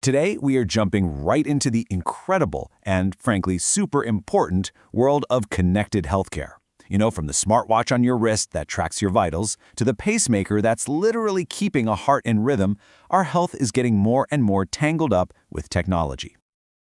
Today, we are jumping right into the incredible and, frankly, super important world of connected healthcare. From the smartwatch on your wrist that tracks your vitals to the pacemaker that's literally keeping a heart in rhythm, our health is getting more and more tangled up with technology.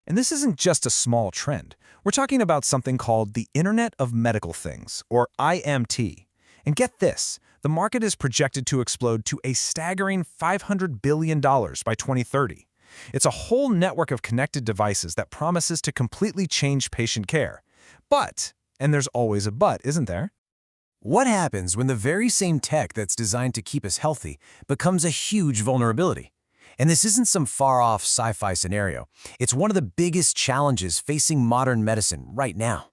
And this isn't just a small trend. We're talking about something called the Internet of Medical Things, or IoMT. And get this, the market is projected to explode to a staggering $500 billion by 2030. It's a whole network of connected devices that promises to completely change patient care. But, and there's always a but, isn't there? What happens when the very same tech that's designed to keep us healthy becomes a huge vulnerability? And this isn't some far-off sci-fi scenario. It's one of the biggest challenges facing modern medicine right now.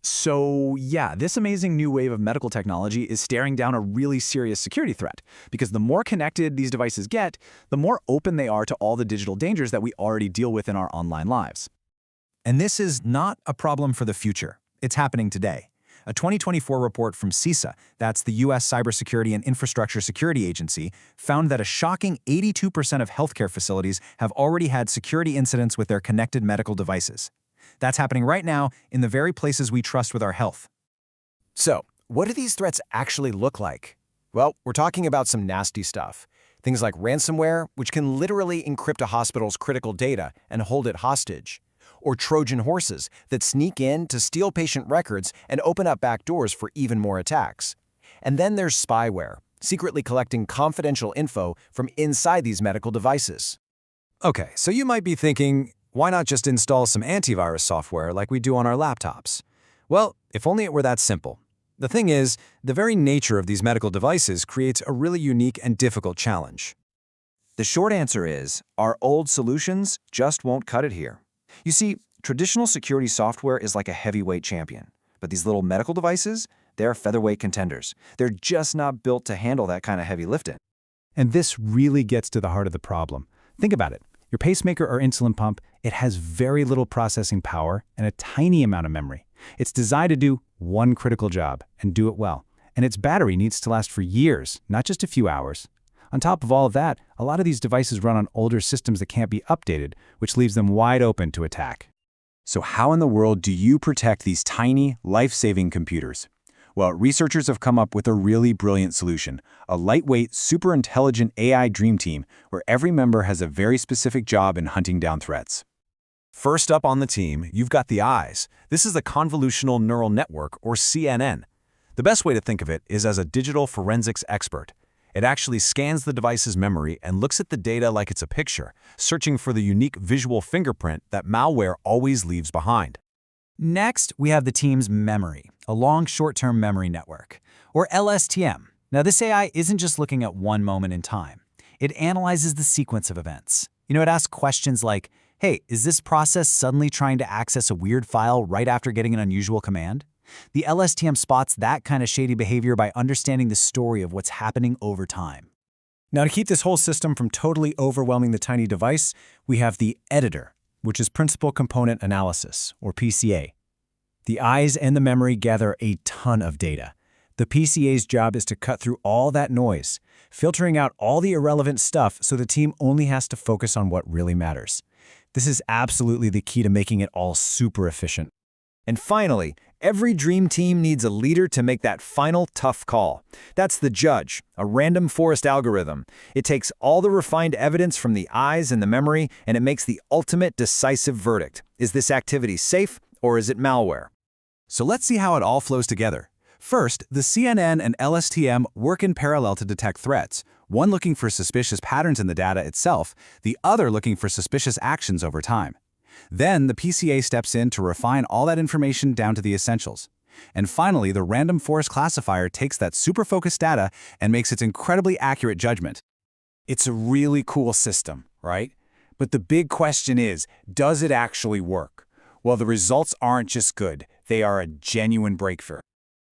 So yeah, this amazing new wave of medical technology is staring down a really serious security threat, because the more connected these devices get, the more open they are to all the digital dangers that we already deal with in our online lives. And this is not a problem for the future. It's happening today. A 2024 report from CISA, that's the U.S. Cybersecurity and Infrastructure Security Agency, found that a shocking 82% of healthcare facilities have already had security incidents with their connected medical devices. That's happening right now in the very places we trust with our health. So, what do these threats actually look like? Well, we're talking about some nasty stuff. Things like ransomware, which can literally encrypt a hospital's critical data and hold it hostage. Or Trojan horses that sneak in to steal patient records and open up back doors for even more attacks. And then there's spyware, secretly collecting confidential info from inside these medical devices. Okay, so you might be thinking, why not just install some antivirus software like we do on our laptops? Well, if only it were that simple. The thing is, the very nature of these medical devices creates a really unique and difficult challenge. The short answer is, our old solutions just won't cut it here. You see, traditional security software is like a heavyweight champion, but these little medical devices, they're featherweight contenders. They're just not built to handle that kind of heavy lifting. And this really gets to the heart of the problem. Think about it. Your pacemaker or insulin pump, it has very little processing power and a tiny amount of memory. It's designed to do one critical job and do it well. And its battery needs to last for years, not just a few hours. On top of all of that, a lot of these devices run on older systems that can't be updated, which leaves them wide open to attack. So how in the world do you protect these tiny, life-saving computers? Well, researchers have come up with a really brilliant solution, a lightweight, super intelligent AI dream team where every member has a very specific job in hunting down threats. First up on the team, you've got the eyes. This is the convolutional neural network, or CNN. The best way to think of it is as a digital forensics expert. It actually scans the device's memory and looks at the data like it's a picture, searching for the unique visual fingerprint that malware always leaves behind. Next, we have the team's memory, a long short-term memory network, or LSTM. Now, this AI isn't just looking at one moment in time. It analyzes the sequence of events. It asks questions like, hey, is this process suddenly trying to access a weird file right after getting an unusual command? The LSTM spots that kind of shady behavior by understanding the story of what's happening over time. Now, to keep this whole system from totally overwhelming the tiny device, we have the editor, which is Principal Component Analysis, or PCA. The eyes and the memory gather a ton of data. The PCA's job is to cut through all that noise, filtering out all the irrelevant stuff so the team only has to focus on what really matters. This is absolutely the key to making it all super efficient. And finally, every dream team needs a leader to make that final tough call. That's the judge, a random forest algorithm. It takes all the refined evidence from the eyes and the memory, and it makes the ultimate decisive verdict. Is this activity safe, or is it malware? So let's see how it all flows together. First, the CNN and LSTM work in parallel to detect threats, one looking for suspicious patterns in the data itself, the other looking for suspicious actions over time. Then the PCA steps in to refine all that information down to the essentials. And finally, the random forest classifier takes that super focused data and makes its incredibly accurate judgment. It's a really cool system, right? But the big question is, does it actually work? Well, the results aren't just good, they are a genuine breakthrough.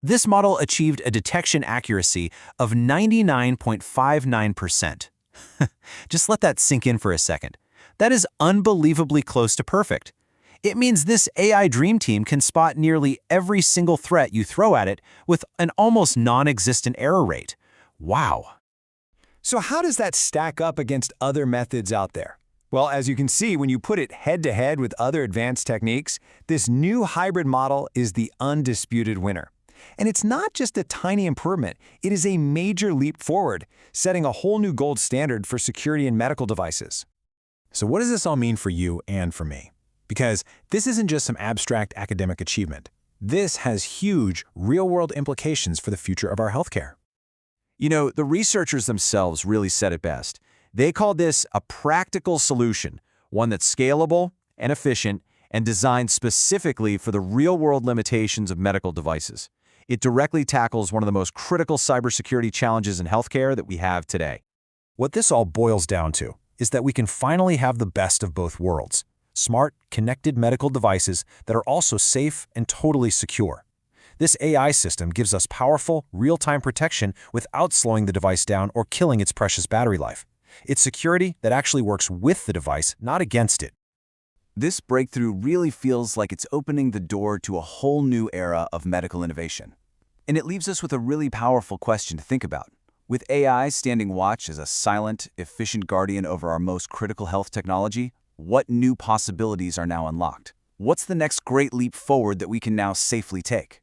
This model achieved a detection accuracy of 99.59%. Just let that sink in for a second. That is unbelievably close to perfect. It means this AI dream team can spot nearly every single threat you throw at it with an almost non-existent error rate. Wow. So how does that stack up against other methods out there? Well, as you can see, when you put it head-to-head with other advanced techniques, this new hybrid model is the undisputed winner. And it's not just a tiny improvement, it is a major leap forward, setting a whole new gold standard for security in medical devices. So what does this all mean for you and for me? Because this isn't just some abstract academic achievement. This has huge, real-world implications for the future of our healthcare. You know, the researchers themselves really said it best. They called this a practical solution, one that's scalable and efficient and designed specifically for the real-world limitations of medical devices. It directly tackles one of the most critical cybersecurity challenges in healthcare that we have today. What this all boils down to is that we can finally have the best of both worlds: smart, connected medical devices that are also safe and totally secure. This AI system gives us powerful, real-time protection without slowing the device down or killing its precious battery life. It's security that actually works with the device, not against it. This breakthrough really feels like it's opening the door to a whole new era of medical innovation. And it leaves us with a really powerful question to think about. With AI standing watch as a silent, efficient guardian over our most critical health technology, what new possibilities are now unlocked? What's the next great leap forward that we can now safely take?